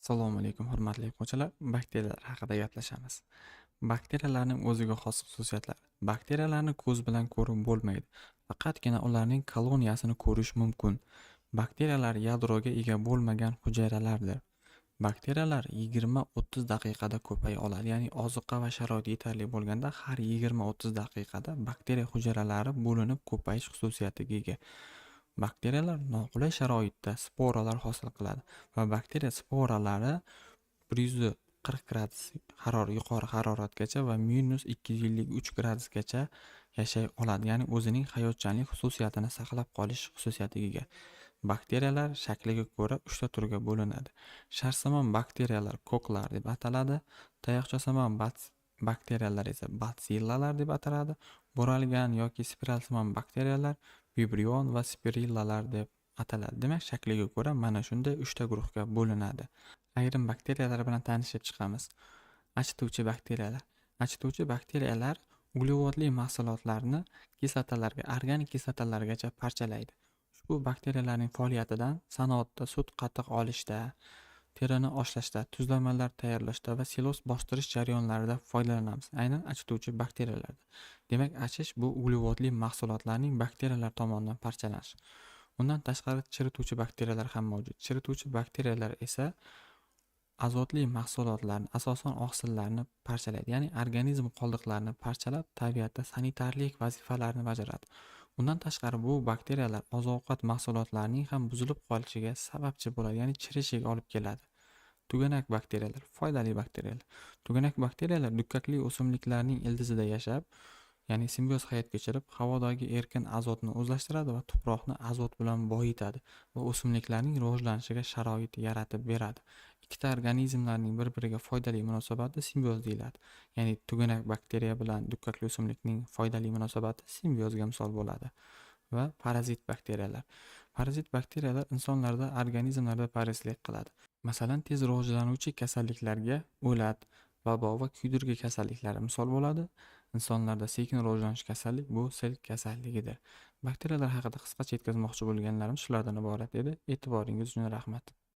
Assalomu alaykum, hurmatli o'quvchilar. Bakteriyalar haqida gaplashamiz. Bakteriyalarning o'ziga xos xususiyatlari. Bakteriyalarni ko'z bilan ko'rib bo'lmaydi. Faqatgina ularning koloniyasini ko'rish mumkin. Bakteriyalar yadroga ega bo'lmagan hujayralardir. Bakteriyalar 20-30 daqiqada ko'paya oladi. Ya'ni ozuqa va sharoit yetarli bo'lganda har 20-30 daqiqada bakteriya hujayralari bo'linib ko'payish xususiyatiga ega. Bakteriyalar noqulay sharoitda sporalar hosil qiladi va bakteriya sporalari 140 gradus yuqori haroratgacha va -253 gradusgacha yashay oladi. Ya'ni o'zining hayotchanlik xususiyatini saqlab qolish xususiyatiga ega. Bakteriyalar shakliga ko'ra 3 ta turga bo'linadi. Sharsimon bakteriyalar koklar deb ataladi. Tayoqchasimon bakteriyalar esa batsillalar deb ataladi. Bo'ralgan yoki spiralsimon bakteriyalar vibrion va spirillalar deb ataladi. Demak, shakliga ko'ra mana shunday 3 ta guruhga bo'linadi. Ayrim bakteriyalar bilan tanishib chiqamiz. Achituvchi bakteriyalar. Achituvchi bakteriyalar uglevodli mahsulotlarni kislotalarga, organik kislotalargacha parchalaydi. Ushbu bakteriyalarning faoliyatidan sanoatda sut qatiq olishda, terini oshlashda, tuzlamalar tayyorlashda va siloz bostirish jarayonlarida foydalanamiz. Aynan achituvchi bakteriyalarda. Demak, achish bu uglevodli mahsulotlarning bakteriyalar tomonidan parchalanishi. Undan tashqari chirituvchi bakteriyalar ham mavjud. Chirituvchi bakteriyalar esa azotli mahsulotlarni, asosan oqsillarni parchalaydi. Ya'ni organizm qoldiqlarini parchalab, tabiatda sanitarlik vazifalarini bajaradi. Undan tashqari bu bakteriyalar oziq-ovqat mahsulotlarining ham buzilib qolishiga sababchi bo'ladi, ya'ni chirishiga olib keladi. Tuganak bakteriyalar, foydali bakteriyalar. Tuganak bakteriyalar dukkakli o'simliklarning ildizida yashab, ya'ni simbioz hayot kechirib, havodagi erkin azotni o'zlashtiradi va tuproqni azot bilan boyitadi va o'simliklarning rivojlanishiga sharoit yaratib beradi. Ikkita organizmlarning bir-biriga foydali munosabati simbioz deyiladi. Ya'ni tuganak bakteriya bilan dukkakli o'simlikning foydali munosabati simbiozga misol bo'ladi. Va parazit bakteriyalar. Parazit bakteriyalar insonlarda, organizmlarda parazitlik qiladi. Masalan, tez rivojlanuvchi kasalliklarga o'lat, vabo va kuydirgi kasalliklari misol bo'ladi. Insonlarda sekin rivojlanuvchi kasallik bu sil kasalligidir. Bakteriyalar haqida qisqacha yetkazmoqchi bo'lganlarim shulardan iborat edi. E'tiboringiz uchun rahmat.